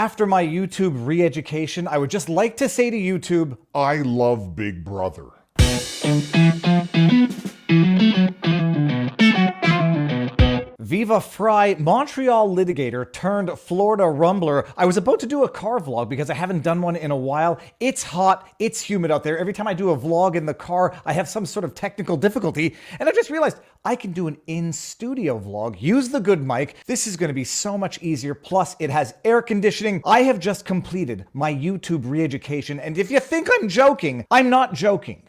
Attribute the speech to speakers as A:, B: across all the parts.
A: After my YouTube re-education, I would just like to say to YouTube,
B: I love Big Brother.
A: Viva Frei, Montreal litigator turned Florida rumbler. I was about to do a car vlog because I haven't done one in a while. It's hot, it's humid out there. Every time I do a vlog in the car, I have some sort of technical difficulty. And I just realized I can do an in-studio vlog, use the good mic. This is gonna be so much easier. Plus it has air conditioning. I have just completed my YouTube re-education. And if you think I'm joking, I'm not joking.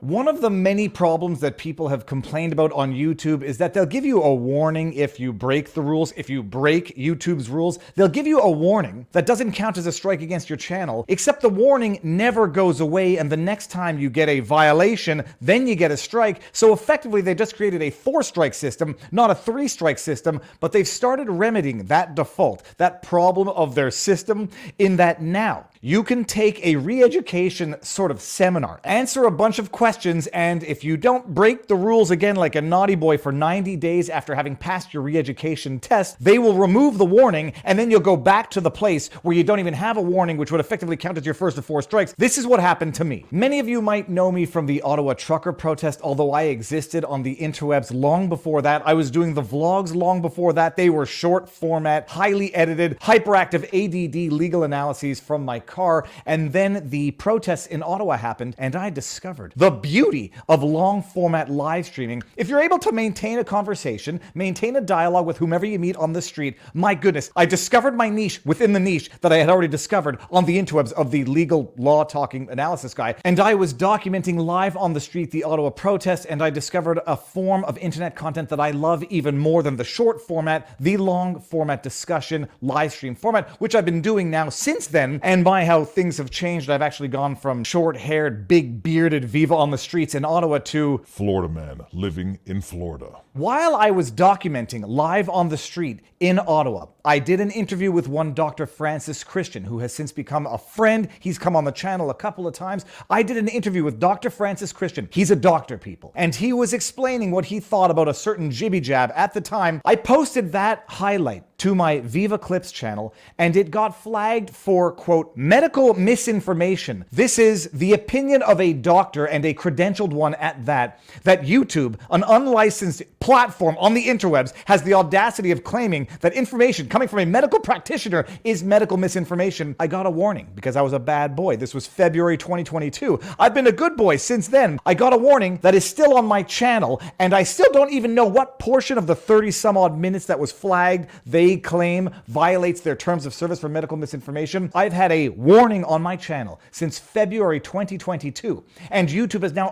A: One of the many problems that people have complained about on YouTube is that they'll give you a warning if you break the rules. If you break YouTube's rules, they'll give you a warning that doesn't count as a strike against your channel, except the warning never goes away, and the next time you get a violation, then you get a strike. So effectively, they just created a 4-strike system, not a 3-strike system, but they've started remedying that default, that problem of their system, in that now you can take a re-education sort of seminar, answer a bunch of questions, and if you don't break the rules again like a naughty boy for 90 days after having passed your re-education test, they will remove the warning, and then you'll go back to the place where you don't even have a warning, which would effectively count as your first of 4 strikes. This is what happened to me. Many of you might know me from the Ottawa trucker protest, although I existed on the interwebs long before that. I was doing the vlogs long before that. They were short format, highly edited, hyperactive ADD legal analyses from my car. And then the protests in Ottawa happened, and I discovered the beauty of long format live streaming. If you're able to maintain a conversation, maintain a dialogue with whomever you meet on the street, my goodness, I discovered my niche within the niche that I had already discovered on the interwebs of the legal law talking analysis guy. And I was documenting live on the street the Ottawa protest, and I discovered a form of internet content that I love even more than the short format, the long format discussion live stream format, which I've been doing now since then. And by how things have changed, I've actually gone from short-haired, big-bearded Viva on the streets in Ottawa to
B: Florida man living in Florida.
A: While I was documenting live on the street in Ottawa, I did an interview with one Dr. Francis Christian, who has since become a friend. He's come on the channel a couple of times. I did an interview with Dr. Francis Christian. He's a doctor, people. And he was explaining what he thought about a certain jibby jab at the time. I posted that highlight to my Viva Clips channel, and it got flagged for, quote, medical misinformation. This is the opinion of a doctor, and a credentialed one at that YouTube, an unlicensed platform on the interwebs, has the audacity of claiming that information coming from a medical practitioner is medical misinformation. I got a warning because I was a bad boy. This was February 2022. I've been a good boy since then. I got a warning that is still on my channel, and I still don't even know what portion of the 30 some odd minutes that was flagged they claim violates their terms of service for medical misinformation. I've had a warning on my channel since February 2022, and YouTube has now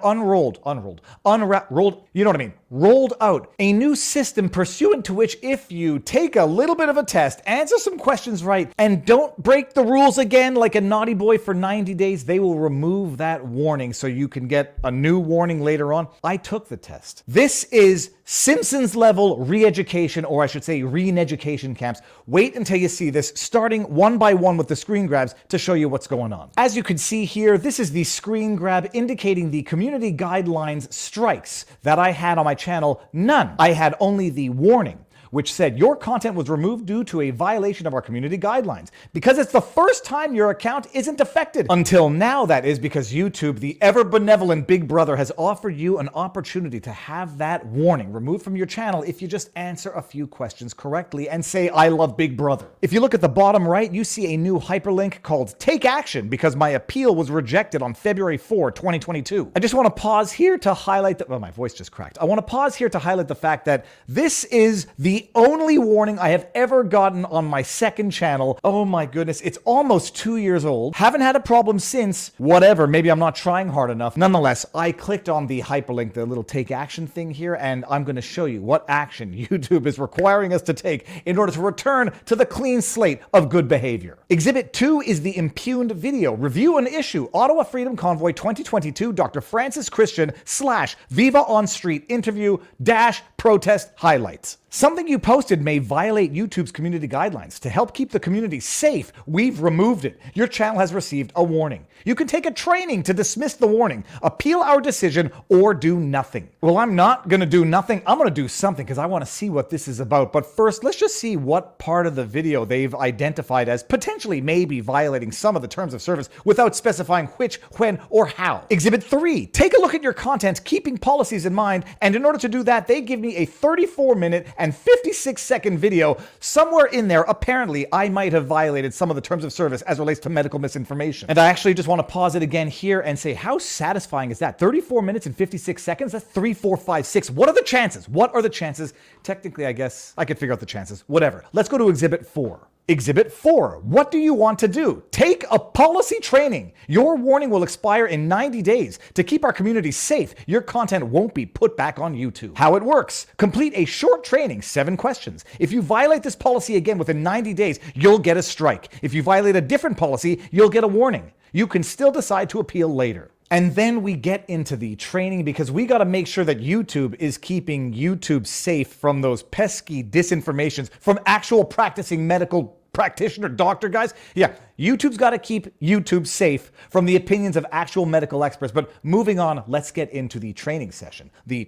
A: rolled out a new system pursuant to which if you take a little bit of a test, answer some questions right, and don't break the rules again like a naughty boy for 90 days, they will remove that warning so you can get a new warning later on. I took the test. This is Simpsons level re-education, or I should say re-education camps. Wait until you see this, starting one by one with the screen grabs to show you what's going on. As you can see here, this is the screen grab indicating the community guidelines strikes that I had on my channel. None. I had only the warning, which said your content was removed due to a violation of our community guidelines, because it's the first time your account isn't affected. Until now, that is, because YouTube, the ever benevolent Big Brother, has offered you an opportunity to have that warning removed from your channel if you just answer a few questions correctly and say, I love Big Brother. If you look at the bottom right, you see a new hyperlink called Take Action because my appeal was rejected on February 4, 2022. I just want to pause here to highlight that, well, my voice just cracked. I want to pause here to highlight the fact that this is the only warning I have ever gotten on my second channel. Oh my goodness, it's almost 2 years old. Haven't had a problem since. Whatever, maybe I'm not trying hard enough. Nonetheless, I clicked on the hyperlink, the little take action thing here, and I'm going to show you what action YouTube is requiring us to take in order to return to the clean slate of good behavior. Exhibit 2 is the impugned video. Review an issue. Ottawa Freedom Convoy 2022, Dr. Francis Christian / Viva on Street interview / protest highlights. Something you posted may violate YouTube's community guidelines. To help keep the community safe, we've removed it. Your channel has received a warning. You can take a training to dismiss the warning, appeal our decision, or do nothing. Well, I'm not going to do nothing. I'm going to do something because I want to see what this is about. But first, let's just see what part of the video they've identified as potentially maybe violating some of the terms of service without specifying which, when, or how. Exhibit 3. Take a look at your content, keeping policies in mind. And in order to do that, they give me a 34-minute and 56-second video. Somewhere in there, apparently, I might have violated some of the terms of service as relates to medical misinformation. And I actually just want to pause it again here and say, how satisfying is that? 34 minutes and 56 seconds? That's 3, 4, 5, 6. What are the chances? What are the chances? Technically, I guess I could figure out the chances. Whatever. Let's go to Exhibit 4. Exhibit 4. What do you want to do? Take a policy training. Your warning will expire in 90 days. To keep our community safe, your content won't be put back on YouTube. How it works. Complete a short training, 7 questions. If you violate this policy again within 90 days, you'll get a strike. If you violate a different policy, you'll get a warning. You can still decide to appeal later. And then we get into the training because we got to make sure that YouTube is keeping YouTube safe from those pesky disinformations from actual practicing medical practitioner doctor guys. Yeah, YouTube's got to keep YouTube safe from the opinions of actual medical experts. But moving on, let's get into the training session. The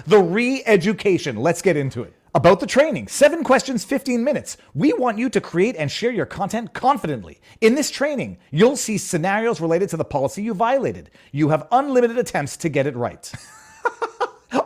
A: re-education. Let's get into it. About the training, 7 questions, 15 minutes. We want you to create and share your content confidently. In this training, you'll see scenarios related to the policy you violated. You have unlimited attempts to get it right.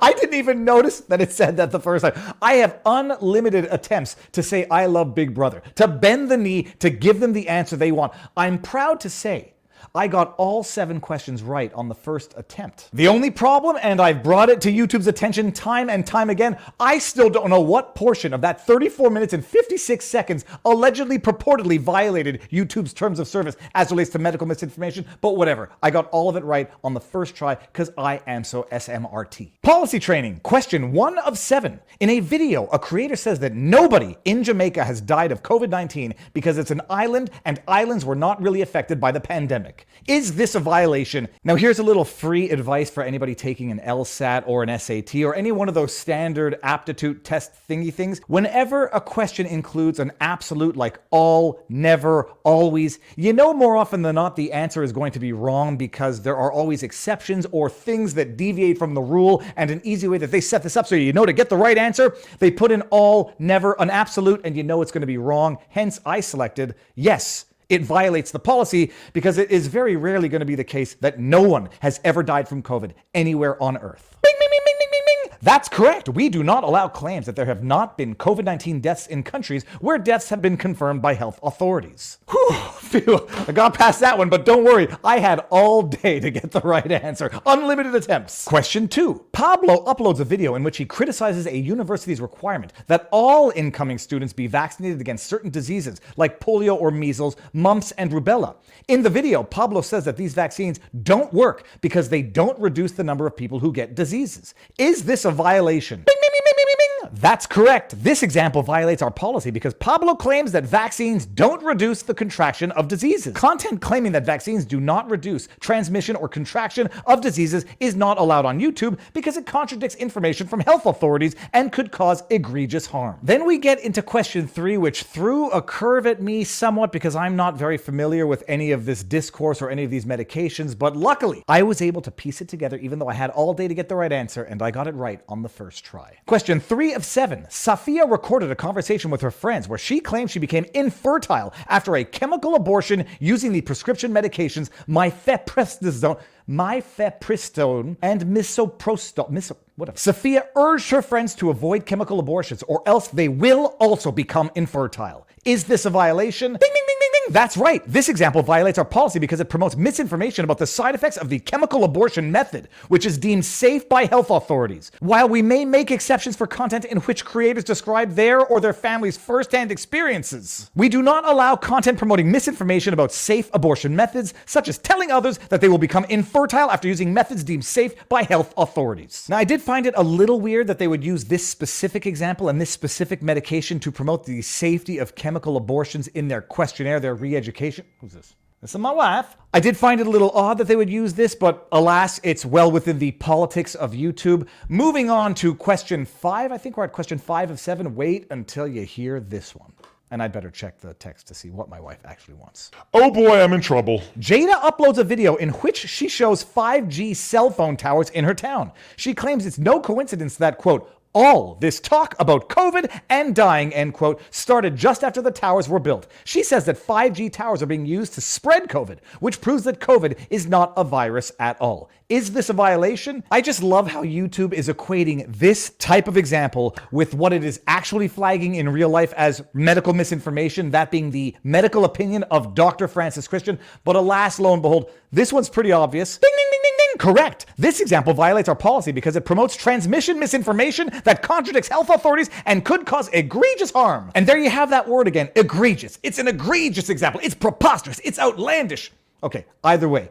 A: I didn't even notice that it said that the first time. I have unlimited attempts to say I love Big Brother, to bend the knee, to give them the answer they want. I'm proud to say I got all 7 questions right on the first attempt. The only problem, and I've brought it to YouTube's attention time and time again, I still don't know what portion of that 34 minutes and 56 seconds allegedly purportedly violated YouTube's terms of service as relates to medical misinformation, but whatever. I got all of it right on the first try because I am so SMRT. Policy training, question 1 of 7. In a video, a creator says that nobody in Jamaica has died of COVID-19 because it's an island and islands were not really affected by the pandemic. Is this a violation? Now here's a little free advice for anybody taking an LSAT or an SAT or any one of those standard aptitude test thingy things. Whenever a question includes an absolute like all, never, always, you know more often than not the answer is going to be wrong because there are always exceptions or things that deviate from the rule, and an easy way that they set this up so you know to get the right answer, they put in all, never, an absolute, and you know it's going to be wrong. Hence I selected yes. It violates the policy because it is very rarely going to be the case that no one has ever died from COVID anywhere on Earth. Bing, bing, bing, bing, bing, bing, bing. That's correct. We do not allow claims that there have not been COVID-19 deaths in countries where deaths have been confirmed by health authorities. Whew, phew, I got past that one, but don't worry. I had all day to get the right answer. Unlimited attempts. Question 2. Pablo uploads a video in which he criticizes a university's requirement that all incoming students be vaccinated against certain diseases like polio or measles, mumps, and rubella. In the video, Pablo says that these vaccines don't work because they don't reduce the number of people who get diseases. Is this a violation? Bing, bing, bing, bing, bing, bing. That's correct. This example violates our policy because Pablo claims that vaccines don't reduce the contraction of diseases. Content claiming that vaccines do not reduce transmission or contraction of diseases is not allowed on YouTube because it contradicts information from health authorities and could cause egregious harm. Then we get into question 3, which threw a curve at me somewhat because I'm not very familiar with any of this discourse or any of these medications, but luckily I was able to piece it together even though I had all day to get the right answer, and I got it right on the first try. Question 3 of 7. Safia recorded a conversation with her friends where she claimed she became infertile after a chemical abortion using the prescription medications mifepristone and misoprostol. Whatever. Safia urged her friends to avoid chemical abortions or else they will also become infertile. Is this a violation? Ding, ding, ding, ding, ding. That's right. This example violates our policy because it promotes misinformation about the side effects of the chemical abortion method, which is deemed safe by health authorities. While we may make exceptions for content in which creators describe their or their family's first-hand experiences, we do not allow content promoting misinformation about safe abortion methods, such as telling others that they will become infertile after using methods deemed safe by health authorities. Now, I did find it a little weird that they would use this specific example and this specific medication to promote the safety of chemical abortions in their questionnaire, their re-education. Who's this? This is my wife. I did find it a little odd that they would use this, but alas, it's well within the politics of YouTube. Moving on to question 5. I think we're at question 5 of 7. Wait until you hear this one. And I'd better check the text to see what my wife actually wants.
B: Oh boy, I'm in trouble.
A: Jada uploads a video in which she shows 5G cell phone towers in her town. She claims it's no coincidence that, quote, all this talk about COVID and dying, end quote, started just after the towers were built. She says that 5G towers are being used to spread COVID, which proves that COVID is not a virus at all. Is this a violation? I just love how YouTube is equating this type of example with what it is actually flagging in real life as medical misinformation, that being the medical opinion of Dr. Francis Christian. But alas, lo and behold, this one's pretty obvious. Ding, ding, ding, ding, ding. Correct. This example violates our policy because it promotes transmission misinformation that contradicts health authorities and could cause egregious harm. And there you have that word again, egregious. It's an egregious example. It's preposterous. It's outlandish. Okay, either way.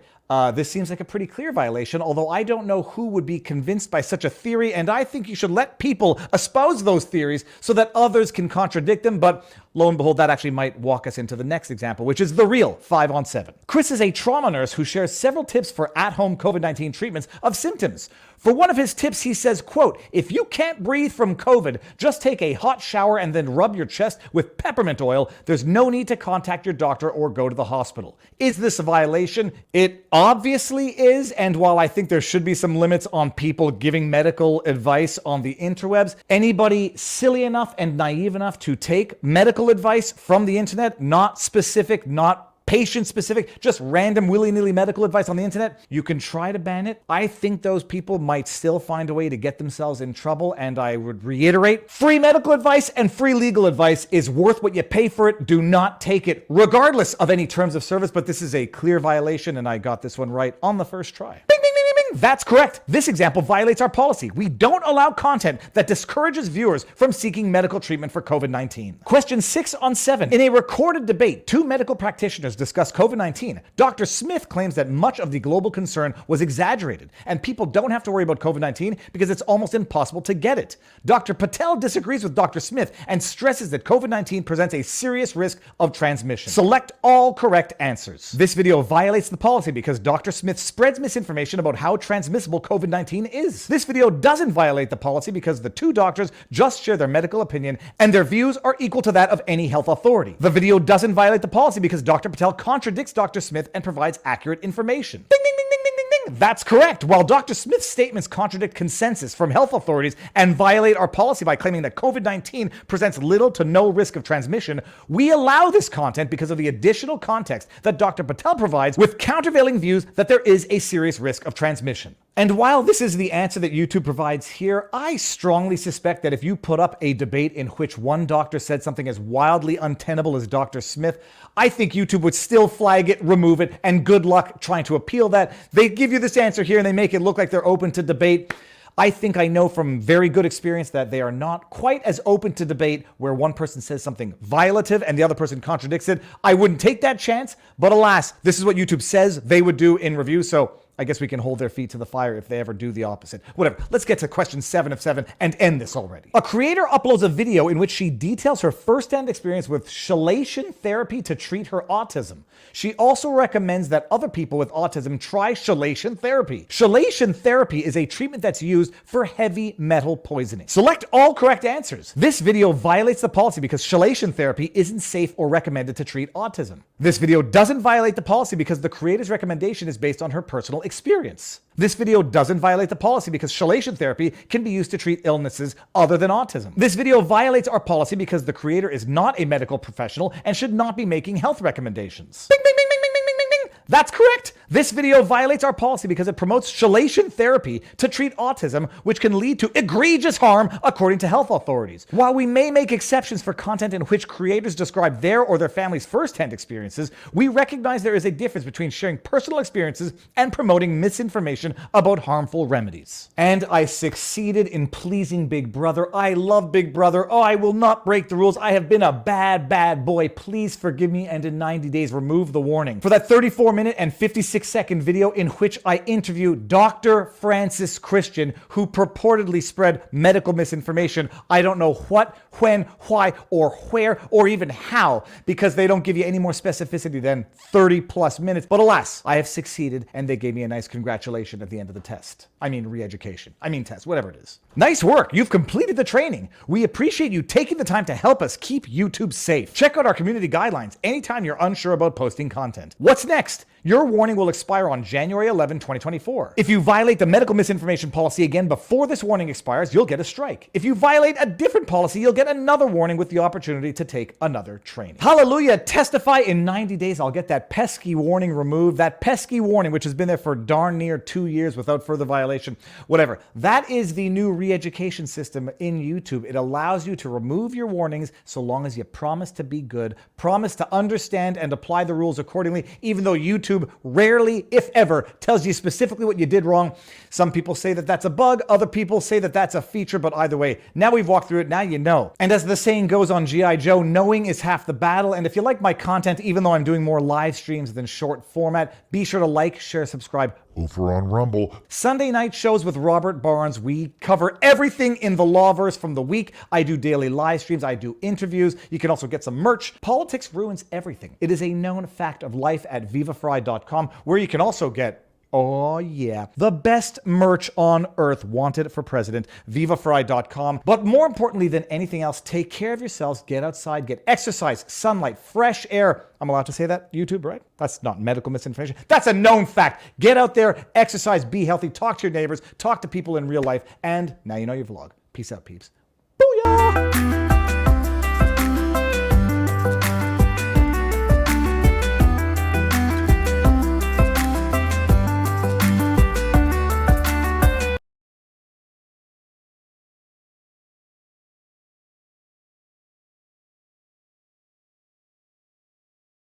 A: This seems like a pretty clear violation, although I don't know who would be convinced by such a theory, and I think you should let people espouse those theories so that others can contradict them, but lo and behold, that actually might walk us into the next example, which is the real 5 on 7. Chris is a trauma nurse who shares several tips for at-home COVID-19 treatments of symptoms. For one of his tips, he says, quote, if you can't breathe from COVID, just take a hot shower and then rub your chest with peppermint oil. There's no need to contact your doctor or go to the hospital. Is this a violation? It obviously is, and while I think there should be some limits on people giving medical advice on the interwebs, anybody silly enough and naive enough to take medical advice from the internet, not specific, not patient-specific, just random willy-nilly medical advice on the internet, you can try to ban it. I think those people might still find a way to get themselves in trouble, and I would reiterate, free medical advice and free legal advice is worth what you pay for it. Do not take it, regardless of any terms of service, but this is a clear violation, and I got this one right on the first try. Bing, bing, bing, bing, bing. That's correct. This example violates our policy. We don't allow content that discourages viewers from seeking medical treatment for COVID-19. Question 6 on 7. In a recorded debate, 2 medical practitioners discuss COVID-19. Dr. Smith claims that much of the global concern was exaggerated, and people don't have to worry about COVID-19 because it's almost impossible to get it. Dr. Patel disagrees with Dr. Smith and stresses that COVID-19 presents a serious risk of transmission. Select all correct answers. This video violates the policy because Dr. Smith spreads misinformation about how transmissible COVID-19 is. This video doesn't violate the policy because the 2 doctors just share their medical opinion and their views are equal to that of any health authority. The video doesn't violate the policy because Dr. Patel contradicts Dr. Smith and provides accurate information. Ding, ding, ding, ding, ding, ding, ding. That's correct. While Dr. Smith's statements contradict consensus from health authorities and violate our policy by claiming that COVID-19 presents little to no risk of transmission, we allow this content because of the additional context that Dr. Patel provides with countervailing views that there is a serious risk of transmission. And while this is the answer that YouTube provides here, I strongly suspect that if you put up a debate in which one doctor said something as wildly untenable as Dr. Smith, I think YouTube would still flag it, remove it, and good luck trying to appeal that. They give you this answer here and they make it look like they're open to debate. I think I know from very good experience that they are not quite as open to debate where one person says something violative and the other person contradicts it. I wouldn't take that chance, but alas, this is what YouTube says they would do in review, so I guess we can hold their feet to the fire if they ever do the opposite. Whatever. Let's get to question 7 of 7 and end this already. A creator uploads a video in which she details her first-hand experience with chelation therapy to treat her autism. She also recommends that other people with autism try chelation therapy. Chelation therapy is a treatment that's used for heavy metal poisoning. Select all correct answers. This video violates the policy because chelation therapy isn't safe or recommended to treat autism. This video doesn't violate the policy because the creator's recommendation is based on her personal experience. This video doesn't violate the policy because chelation therapy can be used to treat illnesses other than autism. This video violates our policy because the creator is not a medical professional and should not be making health recommendations. Bing, bing, bing, bing, bing, bing, bing, bing. That's correct. This video violates our policy because it promotes chelation therapy to treat autism, which can lead to egregious harm according to health authorities. While we may make exceptions for content in which creators describe their or their family's first-hand experiences, we recognize there is a difference between sharing personal experiences and promoting misinformation about harmful remedies. And I succeeded in pleasing Big Brother. I love Big Brother. Oh, I will not break the rules. I have been a bad, bad boy. Please forgive me and in 90 days remove the warning. For that 34-minute and 56 36-second video in which I interview Dr. Francis Christian, who purportedly spread medical misinformation. I don't know what, when, why, or where, or even how, because they don't give you any more specificity than 30 plus minutes. But alas, I have succeeded, and they gave me a nice congratulation at the end of the test. I mean re-education. I mean test, whatever it is. Nice work. You've completed the training. We appreciate you taking the time to help us keep YouTube safe. Check out our community guidelines anytime you're unsure about posting content. What's next? Your warning will expire on January 11, 2024. If you violate the medical misinformation policy again before this warning expires, you'll get a strike. If you violate a different policy, you'll get another warning with the opportunity to take another training. Hallelujah! Testify in 90 days. I'll get that pesky warning removed. That pesky warning, which has been there for darn near 2 years without further violation. Whatever. That is the new re-education system in YouTube. It allows you to remove your warnings so long as you promise to be good, promise to understand and apply the rules accordingly, even though YouTube rarely, if ever, tells you specifically what you did wrong. Some people say that that's a bug, other people say that that's a feature, but either way, now we've walked through it, now you know. And as the saying goes on G.I. Joe, knowing is half the battle, and if you like my content, even though I'm doing more live streams than short format, be sure to like, share, subscribe.
B: Over on Rumble.
A: Sunday night shows with Robert Barnes. We cover everything in the lawverse from the week. I do daily live streams. I do interviews. You can also get some merch. Politics ruins everything. It is a known fact of life at vivafrei.com, where you can also get, oh yeah, the best merch on earth. Wanted for president. vivafrei.com. But more importantly than anything else, take care of yourselves. Get outside, get exercise, sunlight, fresh air. I'm allowed to say that, YouTube, right? That's not medical misinformation. That's a known fact. Get out there, exercise, be healthy, talk to your neighbors, talk to people in real life, and now you know your vlog. Peace out, peeps. Booyah!